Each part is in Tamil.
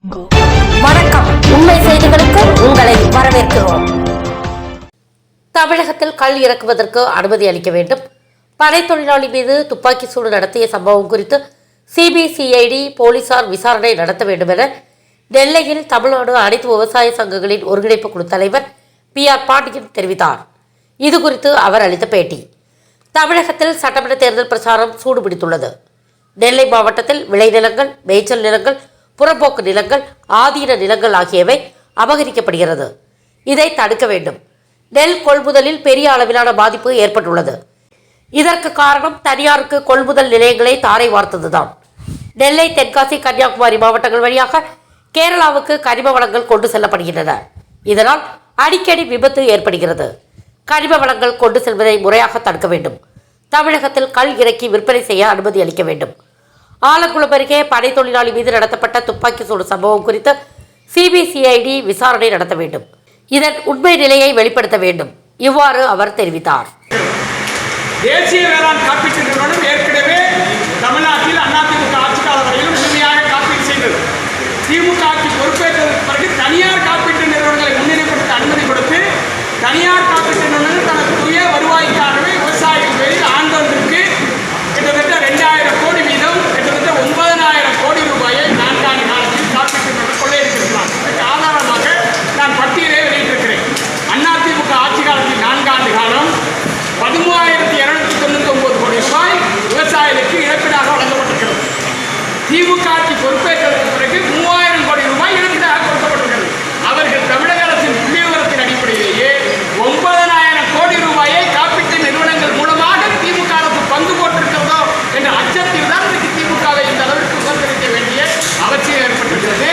வணக்கம். உண்மை செய்திகளுக்கு உங்களை வரவேற்கிறோம். தமிழகத்தில் கல் இறக்குவதற்கு அனுமதி அளிக்க வேண்டும். பனை தொழிலாளி மீது துப்பாக்கி சூடு நடத்திய சம்பவம் குறித்து சிபிசிஐடி போலீசார் விசாரணை நடத்த வேண்டும் என நெல்லையில் தமிழ்நாடு அனைத்து விவசாய சங்கங்களின் ஒருங்கிணைப்பு குழு தலைவர் PR பாண்டியன் தெரிவித்தார். இதுகுறித்து அவர் அளித்த பேட்டி. தமிழகத்தில் சட்டமன்ற தேர்தல் பிரச்சாரம் சூடுபிடித்துள்ளது. நெல்லை மாவட்டத்தில் விளைநிலங்கள், மேய்ச்சல் நிலங்கள், புறம்போக்கு நிலங்கள், ஆதீன நிலங்கள் ஆகியவை அபகரிக்கப்படுகிறது. இதை தடுக்க வேண்டும். நெல் கொள்முதலில் பெரிய அளவிலான பாதிப்பு ஏற்பட்டுள்ளது. இதற்கு காரணம் தனியாருக்கு கொள்முதல் நிலையங்களை தாரை வார்த்ததுதான். நெல்லை, தென்காசி, கன்னியாகுமரி மாவட்டங்கள் வழியாக கேரளாவுக்கு கனிம வளங்கள் கொண்டு செல்லப்படுகின்றன. இதனால் அடிக்கடி விபத்து ஏற்படுகிறது. கனிம வளங்கள் கொண்டு செல்வதை முறையாக தடுக்க வேண்டும். தமிழகத்தில் கல் இறக்கி விற்பனை செய்ய அனுமதி அளிக்க வேண்டும். ஆலங்குளம் அருகே பனை தொழிலாளி மீது நடத்தப்பட்ட துப்பாக்கி சூடு சம்பவம் குறித்து சிபிசிஐடி விசாரணை நடத்த வேண்டும். இதன் உண்மை நிலையை வெளிப்படுத்த வேண்டும். இவ்வாறு அவர் தெரிவித்தார். தேசிய வேளாண் காப்பீட்டு நிறுவனம் ஏற்கனவே தமிழ்நாட்டில் அதிமுக ஆட்சி கால வரையிலும் முழுமையாக காப்பீடு செய்தது. திமுக ஆட்சி பொறுப்பேற்றதற்கு பிறகு தனியார் காப்பீட்டு நிறுவனங்களை முன்னிலைப்படுத்த அனுமதி கொடுத்து தனியார் காப்பீட்டு நிறுவனங்கள் தனக்குரிய வருவாய்க்காகவே விவசாயிகள் பேரில் ஆண்டொன்றுக்கு கிட்டத்தட்ட 2000 கோடி வீதம் கிட்டத்தட்ட 9000 கோடி ரூபாயை 4 ஆண்டு காலத்தில் காப்பீட்டு நிறுவனம் கொள்ளையடித்திருக்கிறார். இதற்கு ஆதாரமாக நான் பட்டியலை வெளியிட்டிருக்கிறேன். அதிமுக ஆட்சி காலத்தில் 4 ஆண்டு காலம் 13,299 கோடி ரூபாய் விவசாயிகளுக்கு இழப்பீடாக வழங்கப்பட்டிருக்கிறது. திமுக ஆட்சி பொறுப்பேற்றதற்கு பிறகு 3000 கோடி ரூபாய் இழப்பீடாக கொடுக்கப்பட்டிருக்கிறது. அவர்கள் தமிழக அரசின் புள்ளி விவரத்தின் அடிப்படையிலேயே 9000 கோடி ரூபாயை காப்பீட்டு நிறுவனங்கள் மூலமாக திமுக அரசு பங்கு போட்டிருக்கிறதோ என்ற அச்சத்தில் தான் திமுகவை இந்த அளவிற்கு விமர்சிக்க வேண்டிய அவசியம் ஏற்பட்டிருக்கிறது.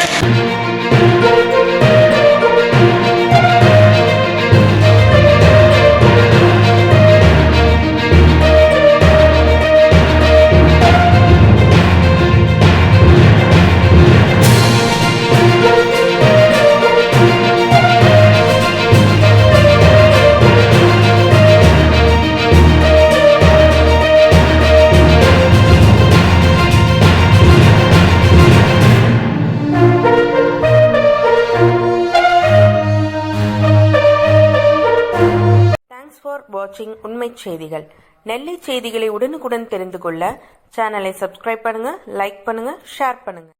தேங்க்ஸ் ஃபார் வாட்சிங் உண்மை செய்திகள். நெல்லை செய்திகளை உடனுக்குடன் தெரிந்து கொள்ள சேனலை சப்ஸ்கிரைப் பண்ணுங்க, லைக் பண்ணுங்க, ஷேர் பண்ணுங்க.